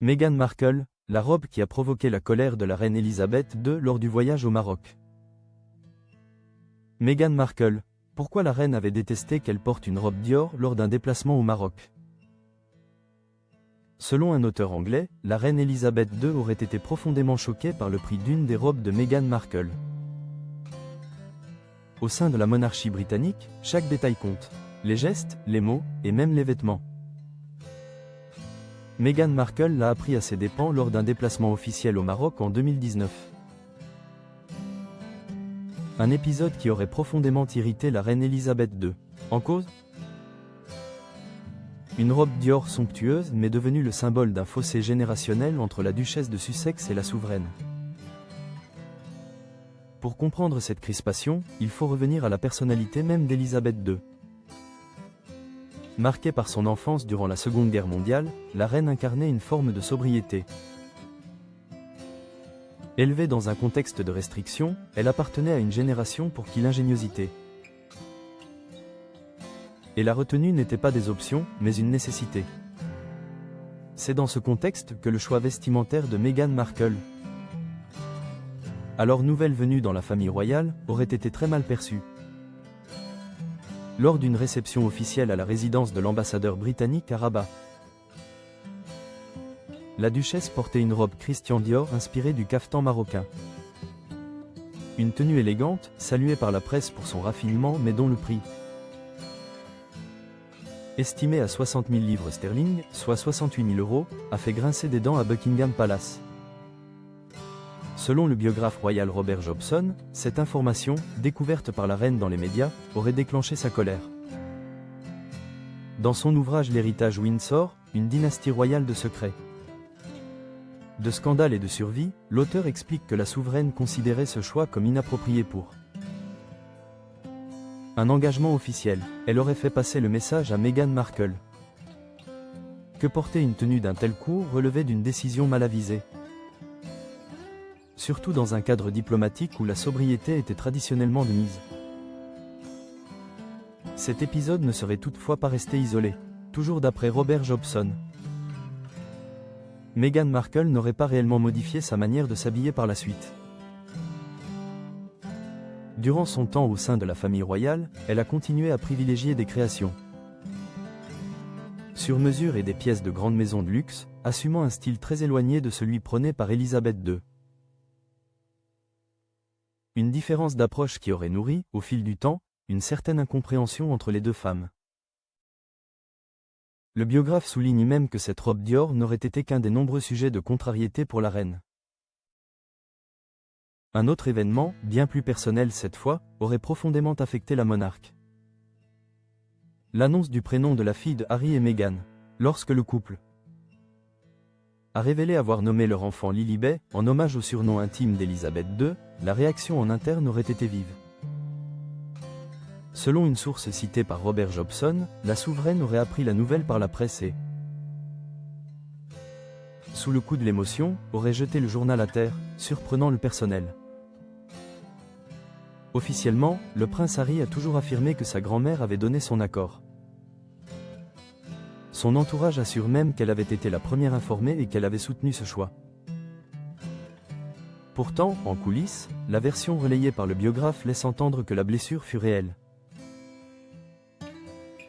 Meghan Markle, la robe qui a provoqué la colère de la reine Elisabeth II lors du voyage au Maroc. Meghan Markle, pourquoi la reine avait détesté qu'elle porte une robe Dior lors d'un déplacement au Maroc? Selon un auteur anglais, la reine Elisabeth II aurait été profondément choquée par le prix d'une des robes de Meghan Markle. Au sein de la monarchie britannique, chaque détail compte. Les gestes, les mots, et même les vêtements. Meghan Markle l'a appris à ses dépens lors d'un déplacement officiel au Maroc en 2019. Un épisode qui aurait profondément irrité la reine Elisabeth II. En cause ? Une robe Dior somptueuse mais devenue le symbole d'un fossé générationnel entre la duchesse de Sussex et la souveraine. Pour comprendre cette crispation, il faut revenir à la personnalité même d'Elisabeth II. Marquée par son enfance durant la Seconde Guerre mondiale, la reine incarnait une forme de sobriété. Élevée dans un contexte de restriction, elle appartenait à une génération pour qui l'ingéniosité et la retenue n'étaient pas des options, mais une nécessité. C'est dans ce contexte que le choix vestimentaire de Meghan Markle, alors nouvelle venue dans la famille royale, aurait été très mal perçu. Lors d'une réception officielle à la résidence de l'ambassadeur britannique à Rabat, la duchesse portait une robe Christian Dior inspirée du caftan marocain. Une tenue élégante, saluée par la presse pour son raffinement mais dont le prix, estimé à 60 000 livres sterling, soit 68 000 €, a fait grincer des dents à Buckingham Palace. Selon le biographe royal Robert Jobson, cette information, découverte par la reine dans les médias, aurait déclenché sa colère. Dans son ouvrage L'héritage Windsor, une dynastie royale de secrets, de scandales et de survie, l'auteur explique que la souveraine considérait ce choix comme inapproprié pour un engagement officiel. Elle aurait fait passer le message à Meghan Markle que porter une tenue d'un tel cours relevait d'une décision mal avisée. Surtout dans un cadre diplomatique où la sobriété était traditionnellement de mise. Cet épisode ne serait toutefois pas resté isolé. Toujours d'après Robert Jobson, Meghan Markle n'aurait pas réellement modifié sa manière de s'habiller par la suite. Durant son temps au sein de la famille royale, elle a continué à privilégier des créations sur mesure et des pièces de grande maison de luxe, assumant un style très éloigné de celui prôné par Elisabeth II. Une différence d'approche qui aurait nourri, au fil du temps, une certaine incompréhension entre les deux femmes. Le biographe souligne même que cette robe Dior n'aurait été qu'un des nombreux sujets de contrariété pour la reine. Un autre événement, bien plus personnel cette fois, aurait profondément affecté la monarque. L'annonce du prénom de la fille de Harry et Meghan. Lorsque le couple a révélé avoir nommé leur enfant Lilibet, en hommage au surnom intime d'Elisabeth II, la réaction en interne aurait été vive. Selon une source citée par Robert Jobson, la souveraine aurait appris la nouvelle par la presse et, sous le coup de l'émotion, aurait jeté le journal à terre, surprenant le personnel. Officiellement, le prince Harry a toujours affirmé que sa grand-mère avait donné son accord. Son entourage assure même qu'elle avait été la première informée et qu'elle avait soutenu ce choix. Pourtant, en coulisses, la version relayée par le biographe laisse entendre que la blessure fut réelle.